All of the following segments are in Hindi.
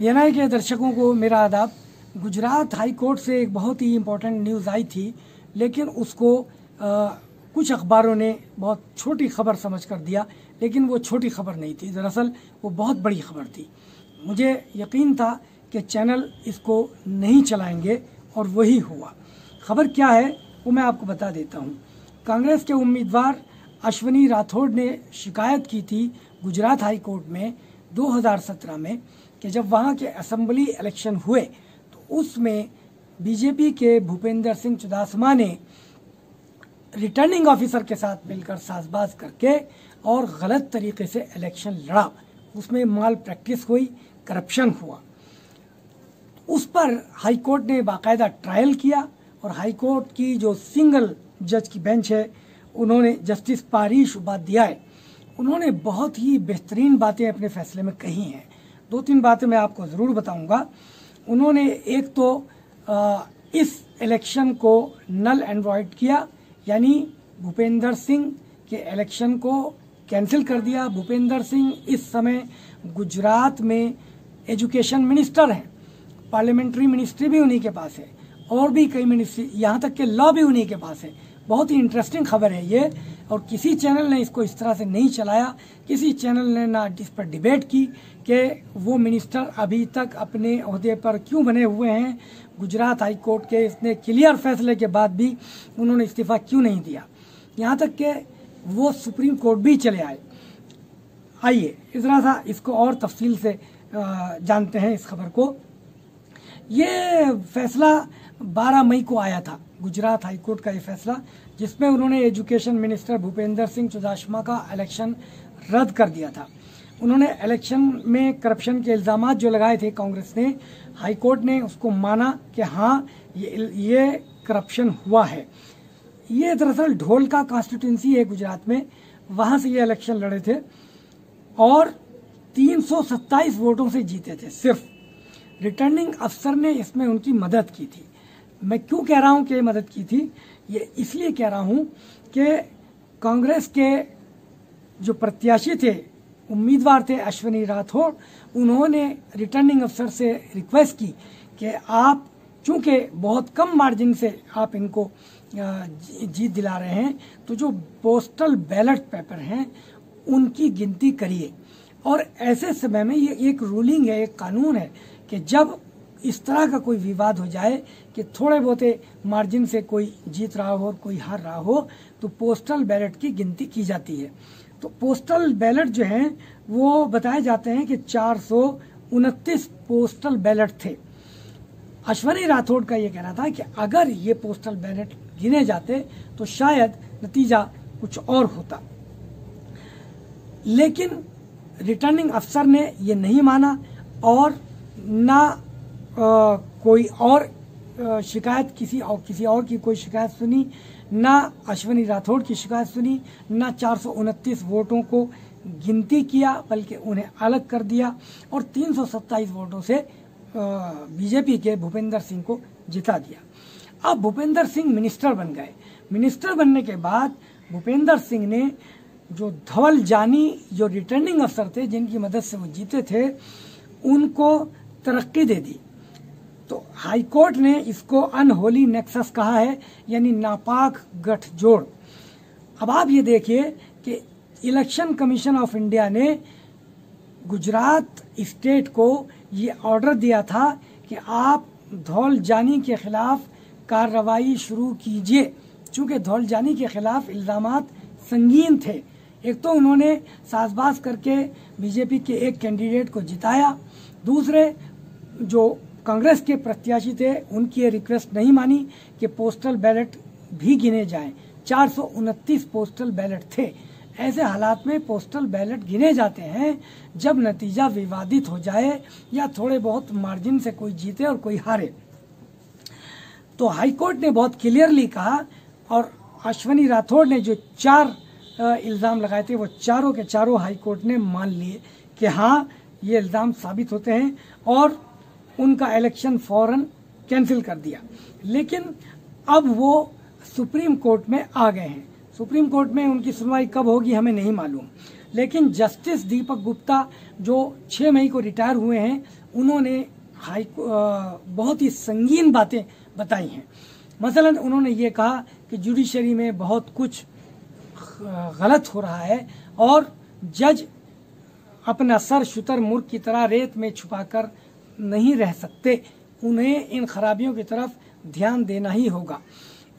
एएनआई के दर्शकों को मेरा आदाब। गुजरात हाई कोर्ट से एक बहुत ही इम्पोर्टेंट न्यूज़ आई थी, लेकिन उसको कुछ अखबारों ने बहुत छोटी खबर समझ कर दिया, लेकिन वो छोटी खबर नहीं थी। दरअसल वो बहुत बड़ी खबर थी। मुझे यकीन था कि चैनल इसको नहीं चलाएंगे और वही हुआ। खबर क्या है वो मैं आपको बता देता हूँ। कांग्रेस के उम्मीदवार अश्वनी राठौड़ ने शिकायत की थी गुजरात हाई कोर्ट में 2017 में कि जब वहाँ के असेंबली इलेक्शन हुए तो उसमें बीजेपी के भूपेंद्र सिंह चुडासमा ने रिटर्निंग ऑफिसर के साथ मिलकर साजबाज करके और गलत तरीके से इलेक्शन लड़ा। उसमें माल प्रैक्टिस हुई, करप्शन हुआ। उस पर हाई कोर्ट ने बाकायदा ट्रायल किया और हाई कोर्ट की जो सिंगल जज की बेंच है, उन्होंने जस्टिस पारीश उपाध्याय, उन्होंने बहुत ही बेहतरीन बातें अपने फैसले में कही हैं। दो तीन बातें मैं आपको ज़रूर बताऊंगा। उन्होंने एक तो इस इलेक्शन को नल एंड वॉइड किया, यानी भूपेंद्र सिंह के इलेक्शन को कैंसिल कर दिया। भूपेंद्र सिंह इस समय गुजरात में एजुकेशन मिनिस्टर हैं, पार्लियामेंट्री मिनिस्ट्री भी उन्हीं के पास है और भी कई मिनिस्ट्री, यहाँ तक कि लॉ भी उन्हीं के पास है। बहुत ही इंटरेस्टिंग खबर है ये, और किसी चैनल ने इसको इस तरह से नहीं चलाया। किसी चैनल ने ना इस पर डिबेट की कि वो मिनिस्टर अभी तक अपने ओहदे पर क्यों बने हुए हैं। गुजरात हाई कोर्ट के इतने क्लियर फैसले के बाद भी उन्होंने इस्तीफा क्यों नहीं दिया, यहाँ तक कि वो सुप्रीम कोर्ट भी चले आए। आइए इस तरह सा इसको और तफसील से जानते हैं इस खबर को। ये फैसला 12 मई को आया था, गुजरात हाई कोर्ट का ये फैसला, जिसमें उन्होंने एजुकेशन मिनिस्टर भूपेंद्र सिंह चुडासमा का इलेक्शन रद्द कर दिया था। उन्होंने इलेक्शन में करप्शन के इल्जाम जो लगाए थे कांग्रेस ने, हाई कोर्ट ने उसको माना कि हाँ ये करप्शन हुआ है। ये दरअसल ढोलका कॉन्स्टिट्यूंसी है गुजरात में, वहाँ से ये इलेक्शन लड़े थे और 327 वोटों से जीते थे सिर्फ। रिटर्निंग अफसर ने इसमें उनकी मदद की थी। मैं क्यों कह रहा हूं कि मदद की थी, ये इसलिए कह रहा हूं कि कांग्रेस के जो प्रत्याशी थे, उम्मीदवार थे अश्वनी राठौड़, उन्होंने रिटर्निंग अफसर से रिक्वेस्ट की कि आप चूंकि बहुत कम मार्जिन से आप इनको जीत दिला रहे हैं, तो जो पोस्टल बैलेट पेपर हैं उनकी गिनती करिए। और ऐसे समय में ये एक रूलिंग है, एक कानून है कि जब इस तरह का कोई विवाद हो जाए कि थोड़े बहुते मार्जिन से कोई जीत रहा हो और कोई हार रहा हो, तो पोस्टल बैलेट की गिनती की जाती है। तो पोस्टल बैलेट जो हैं वो बताए जाते हैं कि 429 पोस्टल बैलेट थे। अश्वनी राठौड़ का ये कहना था कि अगर ये पोस्टल बैलेट गिने जाते तो शायद नतीजा कुछ और होता, लेकिन रिटर्निंग अफसर ने ये नहीं माना और ना कोई और शिकायत किसी और की कोई शिकायत सुनी, ना अश्वनी राठौड़ की शिकायत सुनी, ना 429 वोटों को गिनती किया, बल्कि उन्हें अलग कर दिया और 327 वोटों से बीजेपी के भूपेंद्र सिंह को जिता दिया। अब भूपेंद्र सिंह मिनिस्टर बन गए। मिनिस्टर बनने के बाद भूपेंद्र सिंह ने जो धवल जानी, जो रिटर्निंग अफसर थे जिनकी मदद से वो जीते थे, उनको तरक्की दे दी। तो हाई कोर्ट ने इसको अनहोली नेक्सस कहा है, यानी नापाक गठजोड़। अब आप ये देखिए कि इलेक्शन कमीशन ऑफ इंडिया ने गुजरात स्टेट को ये ऑर्डर दिया था कि आप धौल जानी के खिलाफ कार्रवाई शुरू कीजिए, चूंकि धौल जानी के खिलाफ इल्जामात संगीन थे। एक तो उन्होंने साजबाज करके बीजेपी के एक कैंडिडेट को जिताया, दूसरे जो कांग्रेस के प्रत्याशी थे उनकी ये रिक्वेस्ट नहीं मानी कि पोस्टल बैलेट भी गिने जाएं। 429 पोस्टल बैलेट थे। ऐसे हालात में पोस्टल बैलेट गिने जाते हैं जब नतीजा विवादित हो जाए या थोड़े बहुत मार्जिन से कोई जीते और कोई हारे। तो हाई कोर्ट ने बहुत क्लियरली कहा और अश्वनी राठौड़ ने जो 4 इल्जाम लगाए थे वो चारों के चारों हाई कोर्ट ने मान लिए कि हाँ ये इल्जाम साबित होते हैं और उनका इलेक्शन फौरन कैंसिल कर दिया। लेकिन अब वो सुप्रीम कोर्ट में आ गए हैं। सुप्रीम कोर्ट में उनकी सुनवाई कब होगी हमें नहीं मालूम, लेकिन जस्टिस दीपक गुप्ता जो 6 मई को रिटायर हुए हैं, उन्होंने बहुत ही संगीन बातें बताई हैं। मसलन उन्होंने ये कहा कि जुडिशरी में बहुत कुछ गलत हो रहा है और जज अपना सर शुतुरमुर्ग की तरह रेत में छुपाकर नहीं रह सकते, उन्हें इन खराबियों की तरफ ध्यान देना ही होगा।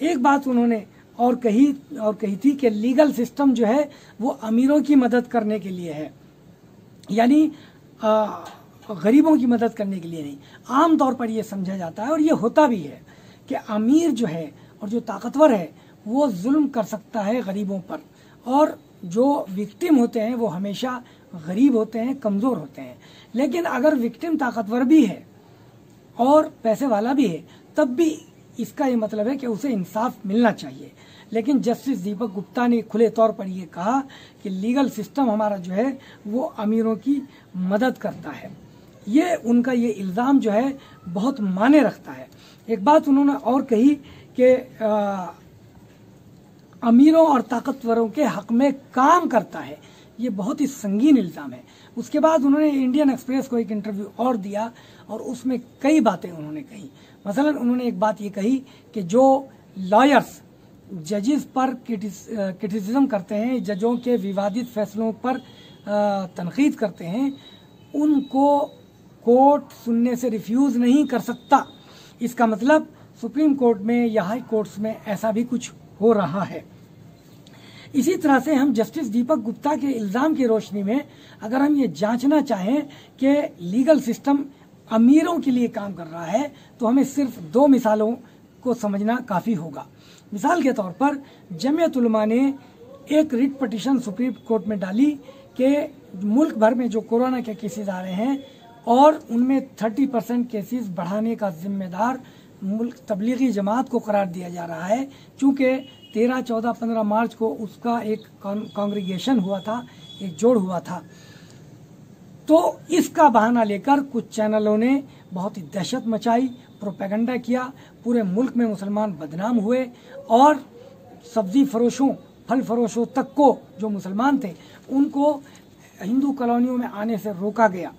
एक बात उन्होंने और कही थी कि लीगल सिस्टम जो है वो अमीरों की मदद करने के लिए है, यानी गरीबों की मदद करने के लिए नहीं। आम तौर पर यह समझा जाता है और ये होता भी है कि अमीर जो है और जो ताकतवर है वो जुल्म कर सकता है गरीबों पर, और जो विक्टिम होते हैं वो हमेशा गरीब होते हैं, कमज़ोर होते हैं। लेकिन अगर विक्टिम ताकतवर भी है और पैसे वाला भी है, तब भी इसका ये मतलब है कि उसे इंसाफ मिलना चाहिए। लेकिन जस्टिस दीपक गुप्ता ने खुले तौर पर यह कहा कि लीगल सिस्टम हमारा जो है वो अमीरों की मदद करता है। ये उनका ये इल्ज़ाम जो है बहुत माने रखता है। एक बात उन्होंने और कही कि अमीरों और ताकतवरों के हक में काम करता है। ये बहुत ही संगीन इल्ज़ाम है। उसके बाद उन्होंने इंडियन एक्सप्रेस को एक इंटरव्यू और दिया और उसमें कई बातें उन्होंने कही। मसलन उन्होंने एक बात ये कही कि जो लॉयर्स जजेस पर क्रिटिसिज्म करते हैं, जजों के विवादित फैसलों पर तनकीद करते हैं, उनको कोर्ट सुनने से रिफ्यूज़ नहीं कर सकता। इसका मतलब सुप्रीम कोर्ट में या हाई कोर्ट्स में ऐसा भी कुछ हो रहा है। इसी तरह से हम जस्टिस दीपक गुप्ता के इल्ज़ाम की रोशनी में अगर हम ये जांचना चाहें कि लीगल सिस्टम अमीरों के लिए काम कर रहा है, तो हमें सिर्फ 2 मिसालों को समझना काफ़ी होगा। मिसाल के तौर पर जमीयत उलमा ने एक रिट पिटीशन सुप्रीम कोर्ट में डाली कि मुल्क भर में जो कोरोना के केसेस आ रहे हैं और उनमें 30% केसेस बढ़ाने का जिम्मेदार मुल्क तबलीगी जमात को करार दिया जा रहा है, चूँकि 13, 14, 15 मार्च को उसका एक कांग्रीगेशन हुआ था, एक जोड़ हुआ था। तो इसका बहाना लेकर कुछ चैनलों ने बहुत ही दहशत मचाई, प्रोपेगेंडा किया, पूरे मुल्क में मुसलमान बदनाम हुए और सब्जी फरोशों, फल फरोशों तक को जो मुसलमान थे उनको हिंदू कॉलोनियों में आने से रोका गया।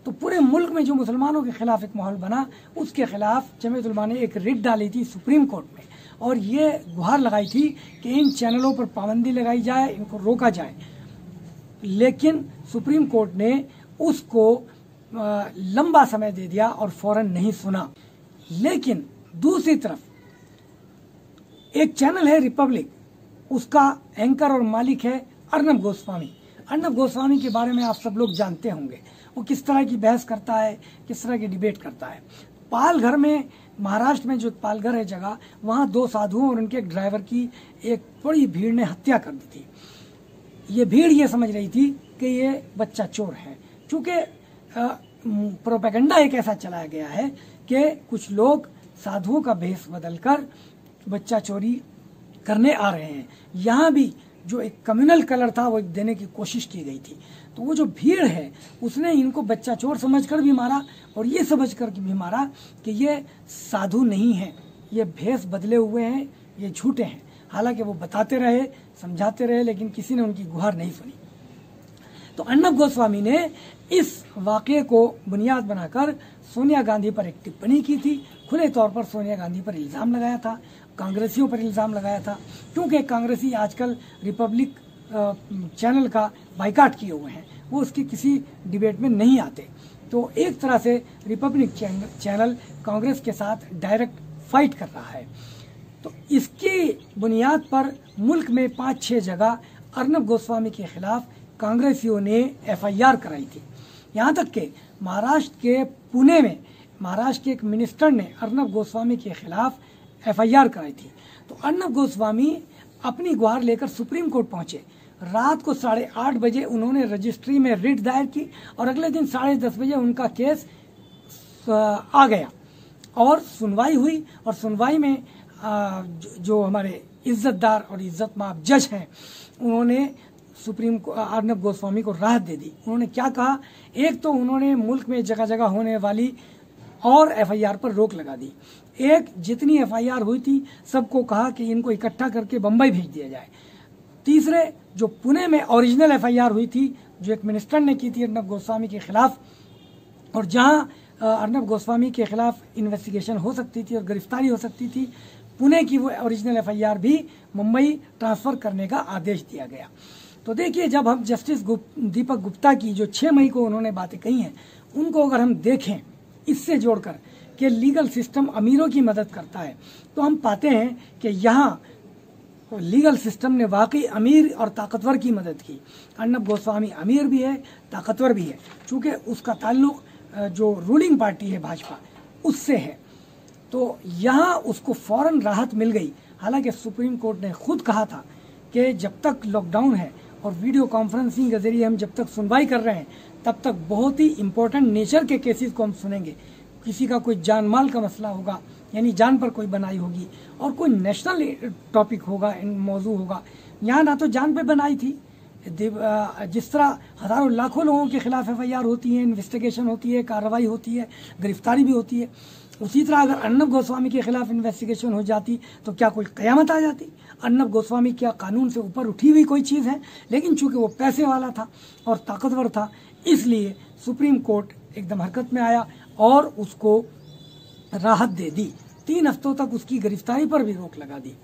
तो पूरे मुल्क में जो मुसलमानों के खिलाफ एक माहौल बना, उसके खिलाफ जमीयत उलमा ने एक रिट डाली थी सुप्रीम कोर्ट में और ये गुहार लगाई थी कि इन चैनलों पर पाबंदी लगाई जाए, इनको रोका जाए। लेकिन सुप्रीम कोर्ट ने उसको लंबा समय दे दिया और फौरन नहीं सुना। लेकिन दूसरी तरफ एक चैनल है रिपब्लिक, उसका एंकर और मालिक है अर्नब गोस्वामी। अर्नब गोस्वामी के बारे में आप सब लोग जानते होंगे, वो किस तरह की बहस करता है, किस तरह की डिबेट करता है। पालघर में, महाराष्ट्र में जो पालघर है जगह, वहाँ 2 साधुओं और उनके एक ड्राइवर की एक बड़ी भीड़ ने हत्या कर दी थी। ये भीड़ ये समझ रही थी कि ये बच्चा चोर है, चूँकि प्रोपेगेंडा एक ऐसा चलाया गया है कि कुछ लोग साधुओं का भेष बदलकर बच्चा चोरी करने आ रहे हैं। यहाँ भी जो एक कम्युनल कलर था वो देने की कोशिश की गई थी। तो वो जो भीड़ है उसने इनको बच्चा चोर समझकर भी मारा और ये समझकर भी मारा कि ये साधु नहीं हैं, ये भेष बदले हुए हैं, ये झूठे हैं। हालांकि वो बताते रहे, समझाते रहे, लेकिन किसी ने उनकी गुहार नहीं सुनी। तो अर्नब गोस्वामी ने इस वाक़े को बुनियाद बनाकर सोनिया गांधी पर एक टिप्पणी की थी। खुले तौर पर सोनिया गांधी पर इल्ज़ाम लगाया था, कांग्रेसियों पर इल्ज़ाम लगाया था, क्योंकि कांग्रेसी आजकल रिपब्लिक चैनल का बाइकाट किए हुए हैं, वो उसकी किसी डिबेट में नहीं आते। तो एक तरह से रिपब्लिक चैनल कांग्रेस के साथ डायरेक्ट फाइट कर रहा है। तो इसकी बुनियाद पर मुल्क में 5-6 जगह अर्नब गोस्वामी के खिलाफ कांग्रेसियों ने FIR कराई थी। यहाँ तक कि महाराष्ट्र के पुणे में महाराष्ट्र के एक मिनिस्टर ने अर्नब गोस्वामी के खिलाफ FIR कराई थी। तो अर्नब गोस्वामी अपनी गुहार लेकर सुप्रीम कोर्ट पहुंचे। रात को 8:30 बजे उन्होंने रजिस्ट्री में रिट दायर की और अगले दिन 10:30 बजे उनका केस आ गया और सुनवाई हुई। और सुनवाई में जो हमारे इज्जतदार और इज्जतमाब जज हैं, उन्होंने सुप्रीम अर्नब गोस्वामी को राहत दे दी। उन्होंने क्या कहा, एक तो उन्होंने मुल्क में जगह जगह होने वाली और FIR पर रोक लगा दी। एक, जितनी FIR हुई थी सबको कहा कि इनको इकट्ठा करके बम्बई भेज दिया जाए। तीसरे, जो पुणे में ओरिजिनल एफआईआर हुई थी, जो एक मिनिस्टर ने की थी अर्नब गोस्वामी के खिलाफ, और जहां अर्नब गोस्वामी के खिलाफ इन्वेस्टिगेशन हो सकती थी और गिरफ्तारी हो सकती थी, पुणे की वो ओरिजिनल एफआईआर भी मुंबई ट्रांसफर करने का आदेश दिया गया। तो देखिए, जब हम जस्टिस दीपक गुप्ता की जो 6 मई को उन्होंने बातें कही हैं, उनको अगर हम देखें इससे जोड़कर कि लीगल सिस्टम अमीरों की मदद करता है, तो हम पाते हैं कि यहाँ लीगल सिस्टम ने वाकई अमीर और ताकतवर की मदद की। अर्नब गोस्वामी अमीर भी है, ताकतवर भी है, चूंकि उसका ताल्लुक जो रूलिंग पार्टी है भाजपा उससे है, तो यहाँ उसको फौरन राहत मिल गई। हालांकि सुप्रीम कोर्ट ने खुद कहा था कि जब तक लॉकडाउन है और वीडियो कॉन्फ्रेंसिंग के जरिए हम जब तक सुनवाई कर रहे हैं, तब तक बहुत ही इंपॉर्टेंट नेचर के केसेस को हम सुनेंगे। किसी का कोई जान माल का मसला होगा, यानी जान पर कोई बनाई होगी, और कोई नेशनल टॉपिक होगा, मौजू होगा। यहाँ ना तो जान पे बनाई थी, जिस तरह हजारों लाखों लोगों के खिलाफ एफआईआर होती है, इन्वेस्टिगेशन होती है, कार्रवाई होती है, गिरफ्तारी भी होती है, उसी तरह अगर अर्नब गोस्वामी के खिलाफ इन्वेस्टिगेशन हो जाती तो क्या कोई कयामत आ जाती? अर्नब गोस्वामी क्या कानून से ऊपर उठी हुई कोई चीज़ है? लेकिन चूंकि वो पैसे वाला था और ताकतवर था, इसलिए सुप्रीम कोर्ट एकदम हरकत में आया और उसको राहत दे दी। 3 हफ्तों तक उसकी गिरफ्तारी पर भी रोक लगा दी।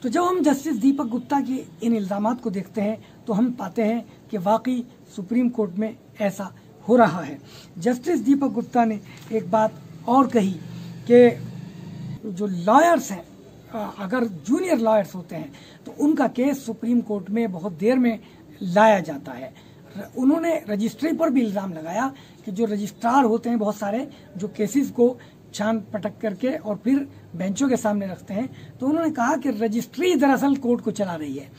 तो जब हम जस्टिस दीपक गुप्ता के इन इल्जामात को देखते हैं, तो हम पाते हैं कि वाकई सुप्रीम कोर्ट में ऐसा हो रहा है। जस्टिस दीपक गुप्ता ने एक बात और कही कि जो लॉयर्स हैं, अगर जूनियर लॉयर्स होते हैं तो उनका केस सुप्रीम कोर्ट में बहुत देर में लाया जाता है। उन्होंने रजिस्ट्री पर भी इल्ज़ाम लगाया कि जो रजिस्ट्रार होते हैं बहुत सारे, जो केसेस को छान पटक करके और फिर बेंचों के सामने रखते हैं, तो उन्होंने कहा कि रजिस्ट्री दरअसल कोर्ट को चला रही है।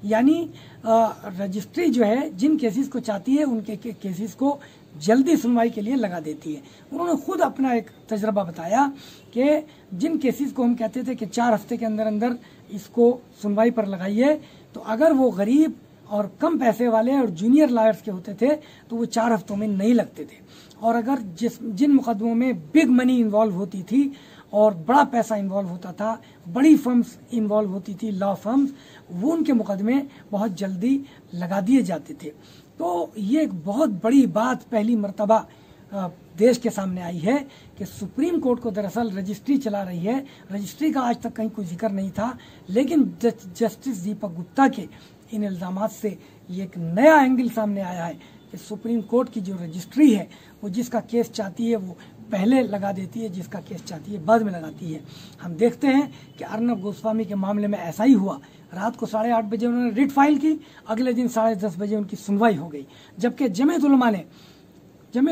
यानी रजिस्ट्री जो है जिन केसेस को चाहती है उनके केसेस को जल्दी सुनवाई के लिए लगा देती है। उन्होंने खुद अपना एक तजर्बा बताया कि जिन केसेस को हम कहते थे कि 4 हफ्ते के अंदर अंदर इसको सुनवाई पर लगाइए, तो अगर वो गरीब और कम पैसे वाले और जूनियर लॉयर्स के होते थे तो वो 4 हफ्तों में नहीं लगते थे। और अगर जिन मुकदमों में बिग मनी इन्वॉल्व होती थी और बड़ा पैसा इन्वॉल्व होता था, बड़ी फर्म्स इन्वॉल्व होती थी, लॉ फर्म्स, वो उनके मुकदमे बहुत जल्दी लगा दिए जाते थे। तो ये एक बहुत बड़ी बात पहली मर्तबा देश के सामने आई है कि सुप्रीम कोर्ट को दरअसल रजिस्ट्री चला रही है। रजिस्ट्री का आज तक कहीं कोई जिक्र नहीं था, लेकिन जस्टिस दीपक गुप्ता के इन इल्जामात से ये एक नया एंगल सामने आया है कि सुप्रीम कोर्ट की जो रजिस्ट्री है वो जिसका केस चाहती है वो पहले लगा देती है, जिसका केस चाहती है बाद में लगाती है। हम देखते हैं कि अर्नब गोस्वामी के मामले में ऐसा ही हुआ। रात को 8:30 बजे उन्होंने रिट फाइल की, अगले दिन 10:30 बजे उनकी सुनवाई हो गई। जबकि जमीयत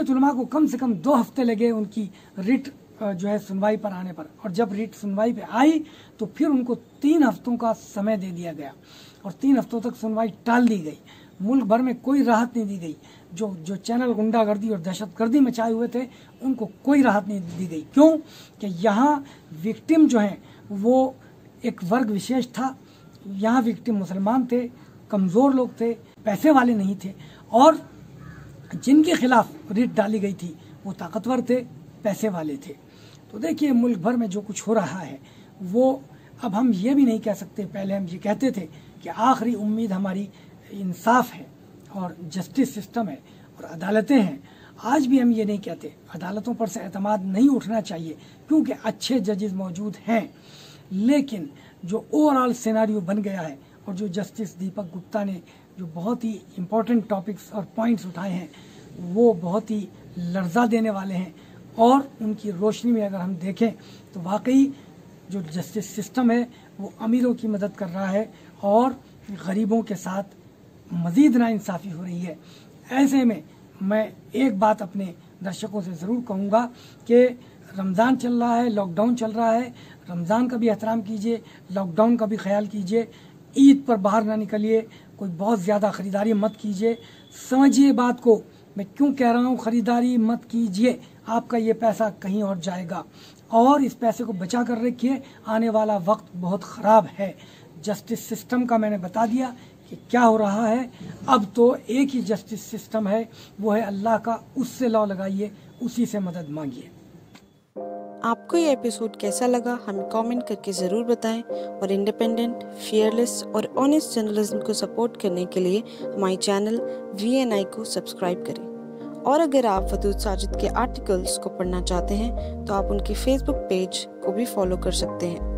उलमा को कम से कम 2 हफ्ते लगे उनकी रिट जो है सुनवाई पर आने पर, और जब रिट सुनवाई पे आई तो फिर उनको 3 हफ्तों का समय दे दिया गया और 3 हफ्तों तक सुनवाई टाल दी गई। मुल्क भर में कोई राहत नहीं दी गई। जो चैनल गुंडागर्दी और दहशतगर्दी मचाए हुए थे उनको कोई राहत नहीं दी गई। क्यों? कि यहाँ विक्टिम जो हैं वो एक वर्ग विशेष था। यहाँ विक्टिम मुसलमान थे, कमज़ोर लोग थे, पैसे वाले नहीं थे, और जिनके खिलाफ रिट डाली गई थी वो ताकतवर थे, पैसे वाले थे। तो देखिए, मुल्क भर में जो कुछ हो रहा है वो अब हम ये भी नहीं कह सकते। पहले हम ये कहते थे कि आखिरी उम्मीद हमारी इंसाफ है और जस्टिस सिस्टम है और अदालतें हैं। आज भी हम ये नहीं कहते। अदालतों पर से एतमाद नहीं उठना चाहिए क्योंकि अच्छे जजेस मौजूद हैं, लेकिन जो ओवरऑल सिनेरियो बन गया है और जो जस्टिस दीपक गुप्ता ने जो बहुत ही इम्पोर्टेंट टॉपिक्स और पॉइंट्स उठाए हैं वो बहुत ही लर्जा देने वाले हैं। और उनकी रोशनी में अगर हम देखें तो वाकई जो जस्टिस सिस्टम है वो अमीरों की मदद कर रहा है और गरीबों के साथ मजीद नाइंसाफ़ी हो रही है। ऐसे में मैं एक बात अपने दर्शकों से ज़रूर कहूँगा कि रमज़ान चल रहा है, लॉकडाउन चल रहा है, रमज़ान का भी एहतराम कीजिए, लॉकडाउन का भी ख्याल कीजिए। ईद पर बाहर ना निकलिए, कोई बहुत ज़्यादा ख़रीदारी मत कीजिए। समझिए बात को, मैं क्यों कह रहा हूँ ख़रीदारी मत कीजिए। आपका ये पैसा कहीं और जाएगा और इस पैसे को बचा कर रखिए, आने वाला वक्त बहुत ख़राब है। जस्टिस सिस्टम का मैंने बता दिया कि क्या हो रहा है। अब तो एक ही जस्टिस सिस्टम है, वो है अल्लाह का। उससे लॉ लगाइए, उसी से मदद मांगिए। आपको ये एपिसोड कैसा लगा हमें कमेंट करके ज़रूर बताएं और इंडिपेंडेंट, फियरलेस और ऑनेस्ट जर्नलिज्म को सपोर्ट करने के लिए हमारे चैनल VNI को सब्सक्राइब करें। और अगर आप वदूद साजिद के आर्टिकल्स को पढ़ना चाहते हैं तो आप उनके फेसबुक पेज को भी फॉलो कर सकते हैं।